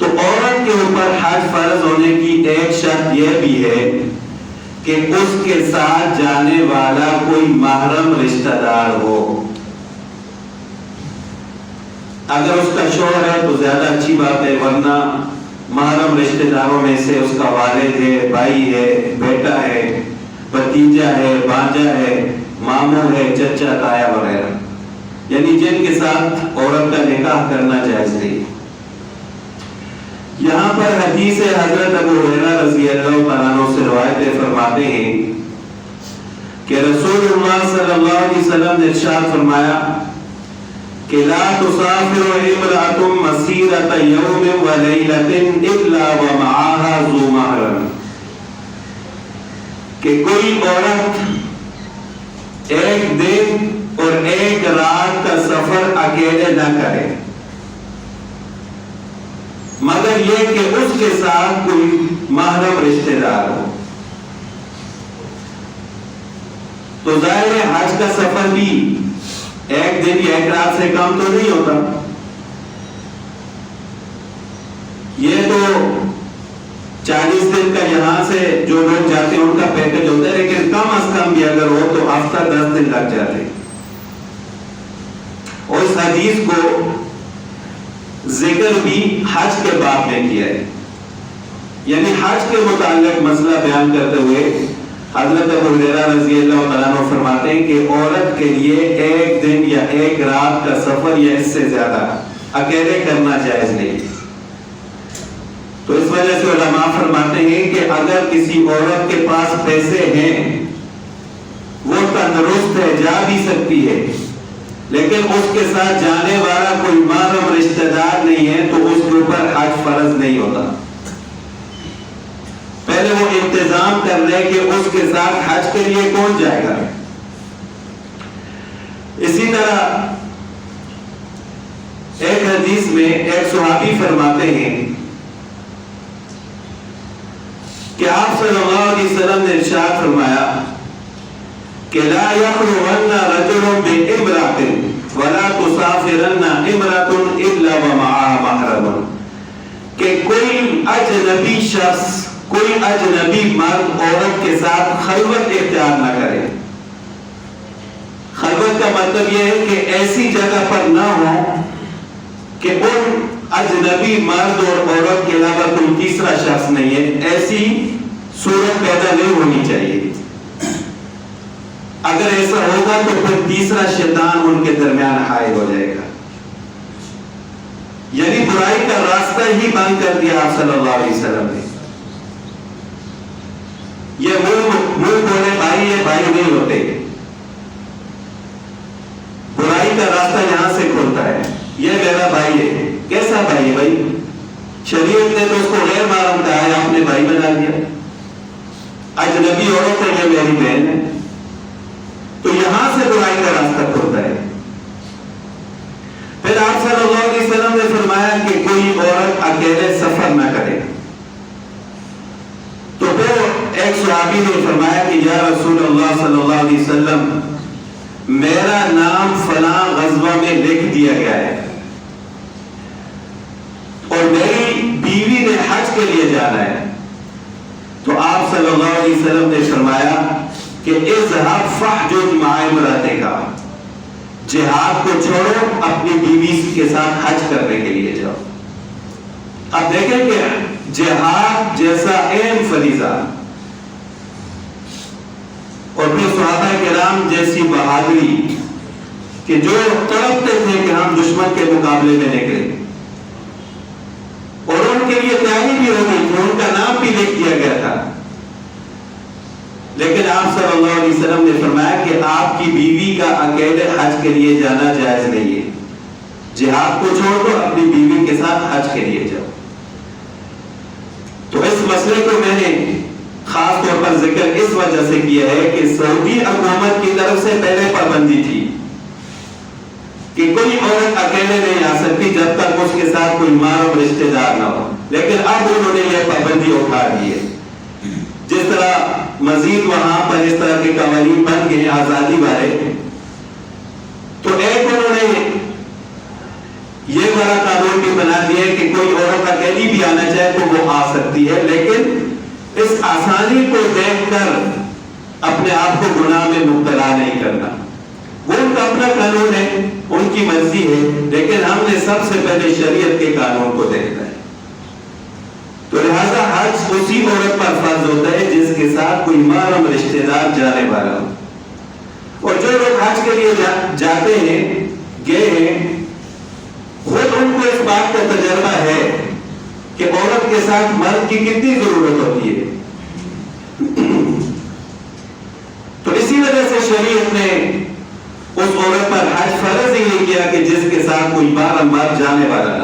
تو عورت کے اوپر حج فرض ہونے کی ایک شرط یہ بھی ہے کہ اس کے ساتھ جانے والا کوئی محرم رشتہ دار ہو. اگر اس کا شوہر ہے تو زیادہ اچھی بات ہے، ورنہ محرم رشتہ داروں میں سے اس کا والد ہے، بھائی ہے، بیٹا ہے، بھتیجا ہے، بھانجا ہے، ماموں ہے، چچا تایا وغیرہ، یعنی جن کے ساتھ عورت کا نکاح کرنا جائز نہیں. یہاں پر حدیث حضرت ابو ہریرہ رضی اللہ تعالیٰ عنہ سے روایت فرماتے ہیں کہ رسول اللہ صلی اللہ علیہ وسلم نے ارشاد فرمایا کہ لا تسافر امرأة مسیرة یوم و لیلة الا ومعها ذو محرم، کہ کوئی عورت ایک دن اور ایک رات کا سفر اکیلے نہ کرے مگر یہ کہ اس کے ساتھ کوئی محرم رشتہ دار ہو. تو ظاہر ہے حج کا سفر بھی ایک دن یا ایک رات سے کم تو نہیں ہوتا. یہ تو 40 دن کا یہاں سے جو لوگ جاتے ہیں ان کا پیکج ہوتا ہے، لیکن کم از کم بھی اگر ہو تو ہفتہ 10 دن لگ جاتے ہیں. اور اس حدیث کو ذکر بھی حج کے باب میں کیا ہے، یعنی حج کے متعلق مسئلہ بیان کرتے ہوئے حضرت ابو ہریرہ رضی اللہ تعالیٰ عنہ فرماتے ہیں کہ عورت کے لیے ایک دن یا ایک رات کا سفر یا اس سے زیادہ اکیلے کرنا جائز نہیں. تو اس وجہ سے علماء فرماتے ہیں کہ اگر کسی عورت کے پاس پیسے ہیں، وہ تندرست ہے، جا بھی سکتی ہے، لیکن اس کے ساتھ جانے والا کوئی محرم رشتہ دار نہیں ہے تو اس کے اوپر حج فرض نہیں ہوتا. پہلے وہ انتظام کر لے کہ اس کے ساتھ حج کے لیے کون جائے گا. اسی طرح ایک حدیث میں ایک صحابی فرماتے ہیں کہ آپ صلی اللہ علیہ وسلم نے ارشاد فرمایا کہ لا يخلون رجل بامرأة ولا تسافرن امرأة الا ومعها محرم، کہ کوئی اجنبی شخص، کوئی اجنبی مرد عورت کے ساتھ خلوت اختیار نہ کرے. خلوت کا مطلب یہ ہے کہ ایسی جگہ پر نہ ہو کہ ان اجنبی مرد اور عورت کے علاوہ کوئی تیسرا شخص نہیں ہے. ایسی صورت پیدا نہیں ہونی چاہیے. اگر ایسا ہوگا تو پھر تیسرا شیطان ان کے درمیان حائل ہو جائے گا. یعنی برائی کا راستہ ہی بند کر دیا آپ صلی اللہ علیہ وسلم نے. یہ منہ بولے بھائی، یہ بھائی نہیں ہوتے. برائی کا راستہ یہاں سے کھلتا ہے. یہ میرا بھائی ہے. کیسا بھائی ہے بھائی؟ شریعت نے تو اس کو غیر محرم کہا ہے، آپ نے بھائی بنا دیا. اجنبی عورت ہے، یہ میری بہن ہے. تو یہاں سے برائی کا راستہ کھلتا ہے. پھر آپ صلی اللہ علیہ وسلم نے فرمایا کہ کوئی عورت اکیلے سفر نہ کرے. تو پھر ایک صحابی نے فرمایا کہ یا رسول اللہ صلی اللہ علیہ وسلم، میرا نام فلاں غزوہ میں لکھ دیا گیا ہے اور میری بیوی نے حج کے لیے جانا ہے. تو آپ صلی اللہ علیہ وسلم نے فرمایا کہ اذهب فاحجج مع امرأتك، جہاد کو چھوڑو، اپنی بیوی کے ساتھ حج کرنے کے لیے جاؤ. اب دیکھیں کہ جہاد جیسا اہم فریضہ اور پھر صحابہ کرام جیسی بہادری کہ جو تڑپتے تھے کہ ہم دشمن کے مقابلے میں نکلے، اور ان کے لیے تیاری بھی ہو گئی تھی، ان کا نام بھی لکھ دیا گیا تھا. لیکن آپ صلی اللہ علیہ وسلم نے فرمایا کہ آپ کی بیوی کا اکیلے حج کے لیے جانا جائز نہیں ہے. جہاد کو چھوڑ دو، اپنی بیوی کے ساتھ حج کے لیے جاؤ. تو اس مسئلے کو میں نے خاص طور پر ذکر اس وجہ سے کیا ہے کہ سعودی حکومت کی طرف سے پہلے پابندی تھی کہ کوئی عورت اکیلے نہیں آ سکتی جب تک اس کے ساتھ کوئی محرم رشتہ دار نہ ہو. لیکن اب انہوں نے یہ پابندی اٹھا دی ہے. جس طرح مزید وہاں پر اس طرح کے قوانین بن گئے آزادی والے، تو ایک انہوں نے یہ والا قانون بھی بنا دیا ہے کہ کوئی عورت اکیلی بھی آنا چاہے تو وہ آ سکتی ہے، لیکن اس آسانی کو دیکھ کر اپنے آپ کو گناہ میں مبتلا نہیں کرنا۔ وہ ان کا اپنا قانون ہے، ان کی مرضی ہے، لیکن ہم نے سب سے پہلے شریعت کے قانون کو دیکھنا ہے۔ تو لہذا حج اسی عورت پر فرض ہوتا ہے جس کے ساتھ کوئی محرم رشتہ دار جانے والا ہو۔ اور جو لوگ حج کے لیے جاتے ہیں، گئے ہیں، خود ان کو اس بات کا تجربہ ہے کہ عورت کے ساتھ مرد کی کتنی ضرورت ہوتی ہے۔ تو اسی وجہ سے شریعت نے اس عورت پر حج فرض ہی نہیں کیا کہ جس کے ساتھ کوئی محرم مرد جانے والا نہ